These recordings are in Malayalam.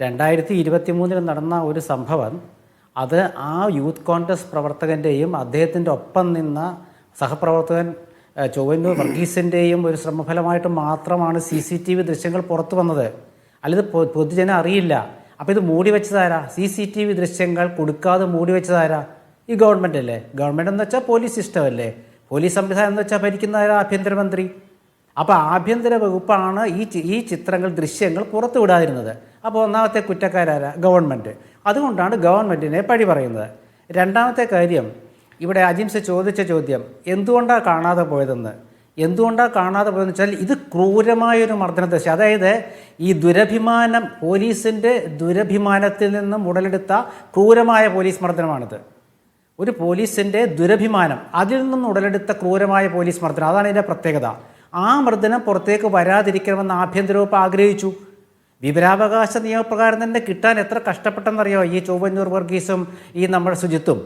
2023 നടന്ന ഒരു സംഭവം, അത് ആ യൂത്ത് കോൺഗ്രസ് പ്രവർത്തകൻ്റെയും അദ്ദേഹത്തിൻ്റെ ഒപ്പം നിന്ന സഹപ്രവർത്തകൻ ചൊവ്വന്നൂർ വർഗീസിൻ്റെയും ഒരു ശ്രമഫലമായിട്ട് മാത്രമാണ് CCTV ദൃശ്യങ്ങൾ പുറത്തു വന്നത്. അല്ലത് പൊതുജനം അറിയില്ല. അപ്പോൾ ഇത് മൂടി വെച്ചതാരാ? CCTV ദൃശ്യങ്ങൾ കൊടുക്കാതെ മൂടി വെച്ചതാരാ? ഈ ഗവൺമെൻറ് അല്ലേ? ഗവൺമെൻറ് എന്ന് വെച്ചാൽ പോലീസ് സിസ്റ്റമല്ലേ? പോലീസ് സംവിധാനം എന്ന് വെച്ചാൽ ഭരിക്കുന്നതാരാ? ആഭ്യന്തരമന്ത്രി. അപ്പോൾ ആഭ്യന്തര വകുപ്പാണ് ഈ ചിത്രങ്ങൾ ദൃശ്യങ്ങൾ പുറത്തു വിടാതിരുന്നത്. അപ്പോൾ ഒന്നാമത്തെ കുറ്റക്കാരാരാ? ഗവൺമെൻറ്. അതുകൊണ്ടാണ് ഗവൺമെൻറ്റിനെ പഴി പറയുന്നത്. രണ്ടാമത്തെ കാര്യം, ഇവിടെ അജിംസ് ചോദിച്ച ചോദ്യം എന്തുകൊണ്ടാണ് കാണാതെ പോയതെന്ന്. എന്തുകൊണ്ടാണ് കാണാതെ പോയതെന്ന് വെച്ചാൽ ഇത് ക്രൂരമായൊരു മർദ്ദനദശ. അതായത് ഈ ദുരഭിമാനം, പോലീസിൻ്റെ ദുരഭിമാനത്തിൽ നിന്നും ഉടലെടുത്ത ക്രൂരമായ പോലീസ് മർദ്ദനമാണിത്. ഒരു പോലീസിൻ്റെ ദുരഭിമാനം, അതിൽ നിന്നും ഉടലെടുത്ത ക്രൂരമായ പോലീസ് മർദ്ദനം, അതാണ് ഇതിൻ്റെ പ്രത്യേകത. ആ മർദ്ദനം പുറത്തേക്ക് വരാതിരിക്കണമെന്ന് ആഭ്യന്തര വകുപ്പ് ആഗ്രഹിച്ചു. വിവരാവകാശ നിയമപ്രകാരം തന്നെ കിട്ടാൻ എത്ര കഷ്ടപ്പെട്ടെന്നറിയോ ഈ ചൊവ്വന്നൂർ വർഗീസും ഈ നമ്മുടെ സുജിത്തും.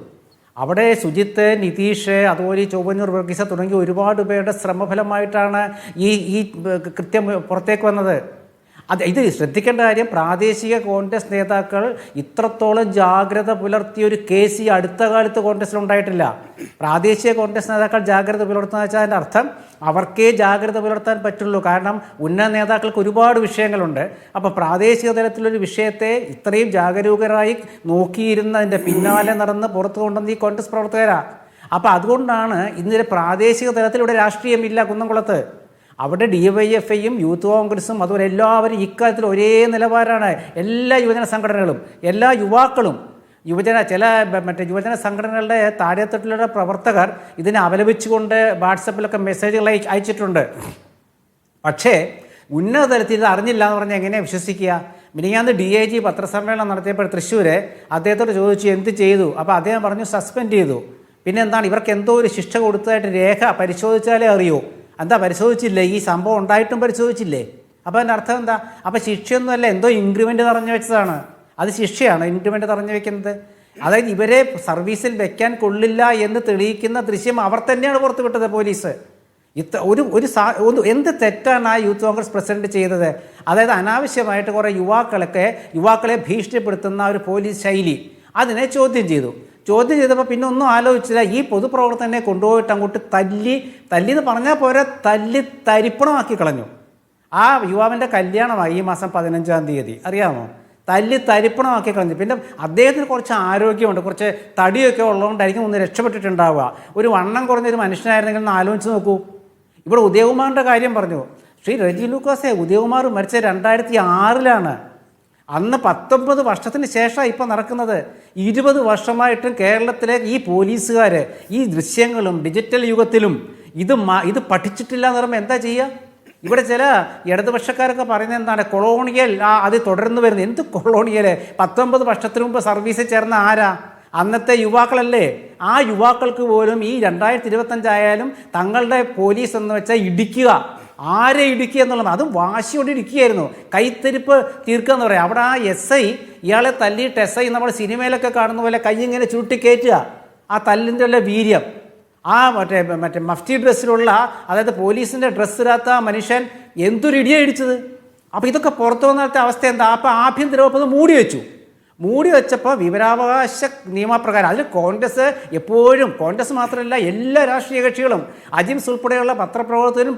അവിടെ സുജിത്ത്, നിതീഷ്, അതുപോലെ ഈ ചൊവ്വന്നൂർ വർഗീസ് തുടങ്ങി ഒരുപാട് പേരുടെ ശ്രമഫലമായിട്ടാണ് ഈ കൃത്യം പുറത്തേക്ക് വന്നത്. ഇത് ശ്രദ്ധിക്കേണ്ട കാര്യം, പ്രാദേശിക കോൺഗ്രസ് നേതാക്കൾ ഇത്രത്തോളം ജാഗ്രത പുലർത്തിയ ഒരു കേസ് ഈ അടുത്ത കാലത്ത് കോൺഗ്രസിലുണ്ടായിട്ടില്ല. പ്രാദേശിക കോൺഗ്രസ് നേതാക്കൾ ജാഗ്രത പുലർത്തുന്ന വെച്ചാൽ അതിൻ്റെ അർത്ഥം അവർക്കേ ജാഗ്രത പുലർത്താൻ പറ്റുള്ളൂ. കാരണം ഉന്നത നേതാക്കൾക്ക് ഒരുപാട് വിഷയങ്ങളുണ്ട്. അപ്പോൾ പ്രാദേശിക തലത്തിലൊരു വിഷയത്തെ ഇത്രയും ജാഗരൂകരായി നോക്കിയിരുന്നതിൻ്റെ പിന്നാലെ നടന്ന് പുറത്തു കൊണ്ടുവന്ന ഈ കോൺഗ്രസ് പ്രവർത്തകരാ. അപ്പോൾ അതുകൊണ്ടാണ് ഇന്നലെ പ്രാദേശിക തലത്തിൽ ഇവിടെ രാഷ്ട്രീയമില്ല കുന്നംകുളത്ത്. അവിടെ DYFIയും യൂത്ത് കോൺഗ്രസും അതുപോലെ എല്ലാവരും ഇക്കാര്യത്തിൽ ഒരേ നിലവാരമാണ്. എല്ലാ യുവജന സംഘടനകളും, എല്ലാ യുവാക്കളും, യുവജന സംഘടനകളുടെ താഴെത്തട്ടിലുള്ള പ്രവർത്തകർ ഇതിനെ അപലപിച്ചുകൊണ്ട് വാട്സപ്പിലൊക്കെ മെസ്സേജുകൾ അയച്ചിട്ടുണ്ട്. പക്ഷേ ഉന്നത തലത്തിൽ ഇത് അറിഞ്ഞില്ല എന്ന് പറഞ്ഞാൽ എങ്ങനെയാണ് വിശ്വസിക്കുക? മിനിഞ്ഞാന്ന് DIG പത്രസമ്മേളനം നടത്തിയപ്പോൾ തൃശ്ശൂർ അദ്ദേഹത്തോട് ചോദിച്ചു എന്ത് ചെയ്തു. അപ്പോൾ അദ്ദേഹം പറഞ്ഞു സസ്പെൻഡ് ചെയ്തു. പിന്നെ എന്താണ്, ഇവർക്ക് എന്തോ ഒരു ശിക്ഷ കൊടുത്തതായിട്ട് രേഖ പരിശോധിച്ചാലേ അറിയൂ. എന്താ പരിശോധിച്ചില്ലേ? ഈ സംഭവം ഉണ്ടായിട്ടും പരിശോധിച്ചില്ലേ? അപ്പോൾ അതിൻ്റെ അർത്ഥം എന്താ? അപ്പോൾ ശിക്ഷയൊന്നുമല്ല, എന്തോ ഇൻക്രിമെൻ്റ് തറഞ്ഞു വെച്ചതാണ്. അത് ശിക്ഷയാണ് ഇൻക്രിമെൻ്റ് തറഞ്ഞു വെക്കുന്നത്. അതായത് ഇവരെ സർവീസിൽ വെക്കാൻ കൊള്ളില്ല എന്ന് തെളിയിക്കുന്ന ദൃശ്യം അവർ തന്നെയാണ് പുറത്തുവിട്ടത് പോലീസ്. എന്ത് തെറ്റാണ് ആ യൂത്ത് കോൺഗ്രസ് പ്രസിഡന്റ് ചെയ്തത്? അതായത് അനാവശ്യമായിട്ട് കുറേ യുവാക്കളെ ഭീഷണിപ്പെടുത്തുന്ന ഒരു പോലീസ് ശൈലി, അതിനെ ചോദ്യം ചെയ്തപ്പോൾ പിന്നെ ഒന്നും ആലോചിച്ചില്ല. ഈ പൊതുപ്രവർത്തകനെ കൊണ്ടുപോയിട്ട് അങ്ങോട്ട് തല്ലി എന്ന് പറഞ്ഞാൽ പോരെ, തരിപ്പണമാക്കി കളഞ്ഞു. ആ യുവാവിൻ്റെ കല്യാണമായി ഈ മാസം 15-ാം തീയതി, അറിയാമോ? തരിപ്പണമാക്കി കളഞ്ഞു. പിന്നെ അദ്ദേഹത്തിന് കുറച്ച് ആരോഗ്യമുണ്ട്, കുറച്ച് തടിയൊക്കെ ഉള്ളതുകൊണ്ടായിരിക്കും ഒന്ന് രക്ഷപ്പെട്ടിട്ടുണ്ടാവുക. ഒരു വണ്ണം കുറഞ്ഞൊരു മനുഷ്യനായിരുന്നെങ്കിൽ ഒന്ന് ആലോചിച്ച് നോക്കൂ. ഇവിടെ ഉദയകുമാറിൻ്റെ കാര്യം പറഞ്ഞു. ശ്രീ റെജി ലൂക്കോസെ, ഉദയകുമാർ മരിച്ച 2006-ലാണ്. അന്ന് 19 വർഷത്തിന് ശേഷമാണ് ഇപ്പോൾ നടക്കുന്നത്. 20 വർഷമായിട്ടും കേരളത്തിലെ ഈ പോലീസുകാർ ഈ ദൃശ്യങ്ങളും ഡിജിറ്റൽ യുഗത്തിലും ഇത് പഠിച്ചിട്ടില്ല എന്ന് പറയുമ്പോൾ എന്താ ചെയ്യുക? ഇവിടെ ചില ഇടതുപക്ഷക്കാരൊക്കെ പറയുന്നത് എന്താണ്, കൊളോണിയൽ അത് തുടർന്ന് വരുന്നത്. എന്ത് കൊളോണിയൽ? 19 വർഷത്തിന് മുമ്പ് സർവീസിൽ ചേർന്ന ആരാ? അന്നത്തെ യുവാക്കളല്ലേ? ആ യുവാക്കൾക്ക് പോലും ഈ 2025 ആയാലും തങ്ങളുടെ പോലീസ് എന്ന് വെച്ചാൽ ഇടിക്കുക, ആരെ ഇടുക്കുക എന്നുള്ളത്, അതും വാശിയോടെ ഇടിക്കുകയായിരുന്നു. കൈത്തരിപ്പ് തീർക്കുക എന്ന് പറയാം. അവിടെ ആ SI ഇയാളെ തല്ലിയിട്ട് SI നമ്മൾ സിനിമയിലൊക്കെ കാണുന്ന പോലെ കൈ ഇങ്ങനെ ചുരുട്ടിക്കയറ്റുക. ആ തല്ലിൻ്റെ ഉള്ള വീര്യം, ആ മറ്റേ മഫ്റ്റി ഡ്രസ്സിലുള്ള, അതായത് പോലീസിൻ്റെ ഡ്രസ്സിടാത്ത മനുഷ്യൻ എന്തൊരു ഇടിയാണ് ഇടിച്ചത്. അപ്പോൾ ഇതൊക്കെ പുറത്തു വന്നിട്ട് അവസ്ഥ എന്താ? അപ്പോൾ ആഭ്യന്തര വകുപ്പ് അത് മൂടി വെച്ചപ്പോൾ വിവരാവകാശ നിയമപ്രകാരം അതിൽ കോൺഗ്രസ് എപ്പോഴും, കോൺഗ്രസ് മാത്രമല്ല എല്ലാ രാഷ്ട്രീയ കക്ഷികളും, അജിംസ് ഉൾപ്പെടെയുള്ള പത്രപ്രവർത്തകരും,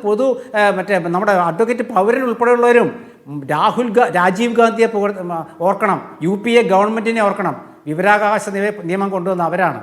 നമ്മുടെ അഡ്വക്കേറ്റ് പൗരൻ ഉൾപ്പെടെയുള്ളവരും രാജീവ് ഗാന്ധിയെ ഓർക്കണം, UPA ഗവൺമെൻറ്റിനെ ഓർക്കണം. വിവരാവകാശ നിയമം കൊണ്ടുവന്ന അവരാണ്.